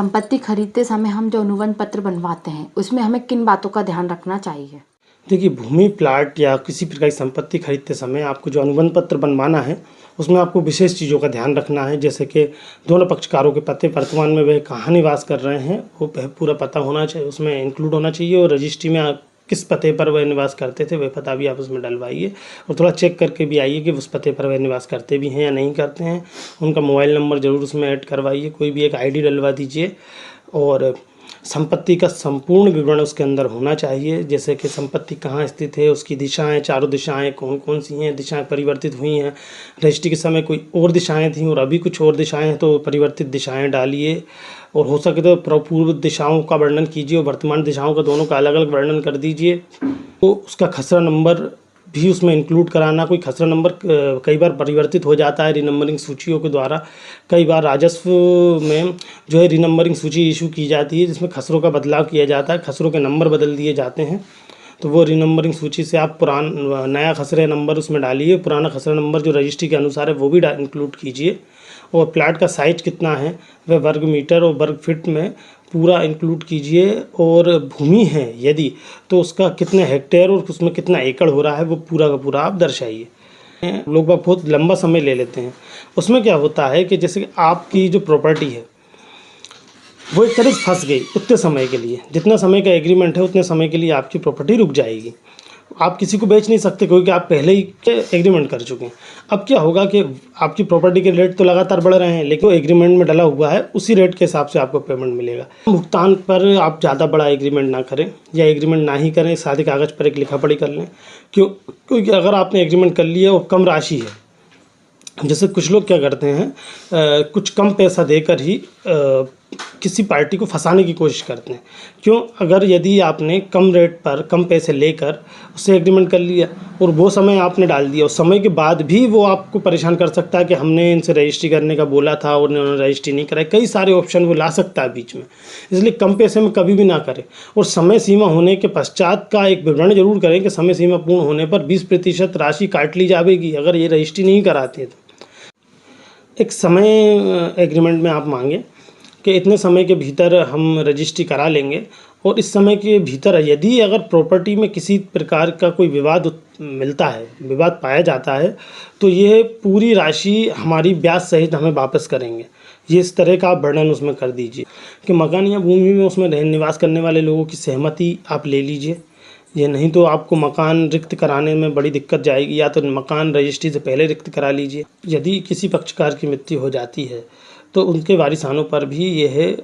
संपत्ति खरीदते समय हम जो अनुबंध पत्र बनवाते हैं उसमें हमें किन बातों का ध्यान रखना चाहिए? देखिए, भूमि प्लाट या किसी प्रकार की संपत्ति खरीदते समय आपको जो अनुबंध पत्र बनवाना है उसमें आपको विशेष चीज़ों का ध्यान रखना है। जैसे कि दोनों पक्षकारों के पते वर्तमान में वह कहाँ निवास कर रहे हैं वो पूरा पता होना चाहिए, उसमें इंक्लूड होना चाहिए। और रजिस्ट्री में आप किस पते पर वह निवास करते थे वह पता भी आप उसमें डलवाइए। और थोड़ा चेक करके भी आइए कि उस पते पर वह निवास करते भी हैं या नहीं करते हैं। उनका मोबाइल नंबर ज़रूर उसमें ऐड करवाइए, कोई भी एक आईडी डलवा दीजिए। और संपत्ति का संपूर्ण विवरण उसके अंदर होना चाहिए, जैसे कि संपत्ति कहाँ स्थित है, उसकी दिशाएं, चारों दिशाएं कौन कौन सी हैं, दिशाएं परिवर्तित हुई हैं, रजिस्ट्री के समय कोई और दिशाएं थीं और अभी कुछ और दिशाएं हैं तो परिवर्तित दिशाएं डालिए। और हो सके तो पूर्व दिशाओं का वर्णन कीजिए और वर्तमान दिशाओं का दोनों का अलग अलग वर्णन कर दीजिए। तो उसका खसरा नंबर भी उसमें इंक्लूड कराना। कोई खसरा नंबर कई बार परिवर्तित हो जाता है रिनंबरिंग सूचियों के द्वारा। कई बार राजस्व में जो है रिनंबरिंग सूची इशू की जाती है जिसमें खसरों का बदलाव किया जाता है, खसरों के नंबर बदल दिए जाते हैं। तो वो रिनंबरिंग सूची से आप नया खसरा नंबर उसमें डालिए, पुराना खसरा नंबर जो रजिस्ट्री के अनुसार है वो भी इंक्लूड कीजिए। और प्लाट का साइज कितना है वह वर्ग मीटर और वर्ग फीट में पूरा इंक्लूड कीजिए। और भूमि है यदि तो उसका कितने हेक्टेयर और उसमें कितना एकड़ हो रहा है वो पूरा का पूरा आप दर्शाइए। लोग बहुत लंबा समय ले लेते हैं। उसमें क्या होता है कि जैसे कि आपकी जो प्रॉपर्टी है वो एक तरह से फंस गई उतने समय के लिए, जितना समय का एग्रीमेंट है उतने समय के लिए आपकी प्रॉपर्टी रुक जाएगी। आप किसी को बेच नहीं सकते क्योंकि आप पहले ही एग्रीमेंट कर चुके हैं। अब क्या होगा कि आपकी प्रॉपर्टी के रेट तो लगातार बढ़ रहे हैं लेकिन वो एग्रीमेंट में डला हुआ है उसी रेट के हिसाब से आपको पेमेंट मिलेगा। भुगतान पर आप ज़्यादा बड़ा एग्रीमेंट ना करें या एग्रीमेंट ना ही करें, सादे कागज़ पर एक लिखा पढ़ी कर लें। क्योंकि अगर आपने एग्रीमेंट कर लिया और कम राशि है, जैसे कुछ लोग क्या करते हैं कुछ कम पैसा देकर ही किसी पार्टी को फंसाने की कोशिश करते हैं। क्यों? अगर यदि आपने कम रेट पर कम पैसे लेकर उससे एग्रीमेंट कर लिया और वो समय आपने डाल दिया, उस समय के बाद भी वो आपको परेशान कर सकता है कि हमने इनसे रजिस्ट्री करने का बोला था और उन्होंने रजिस्ट्री नहीं कराई। कई सारे ऑप्शन वो ला सकता है बीच में, इसलिए कम पैसे में कभी भी ना करें। और समय सीमा होने के पश्चात का एक विवरण जरूर करें कि समय सीमा पूर्ण होने पर 20% राशि काट ली जाएगी अगर ये रजिस्ट्री नहीं कराते तो। एक समय एग्रीमेंट में आप मांगे कि इतने समय के भीतर हम रजिस्ट्री करा लेंगे और इस समय के भीतर यदि अगर प्रॉपर्टी में किसी प्रकार का कोई विवाद मिलता है, विवाद पाया जाता है तो ये पूरी राशि हमारी ब्याज सहित हमें वापस करेंगे। ये इस तरह का आप वर्णन उसमें कर दीजिए कि मकान या भूमि में उसमें निवास करने वाले लोगों की सहमति आप ले लीजिए। ये नहीं तो आपको मकान रिक्त कराने में बड़ी दिक्कत जाएगी, या तो मकान रजिस्ट्री से पहले रिक्त करा लीजिए। यदि किसी पक्षकार की मृत्यु हो जाती है तो उनके वारिसानों पर भी यह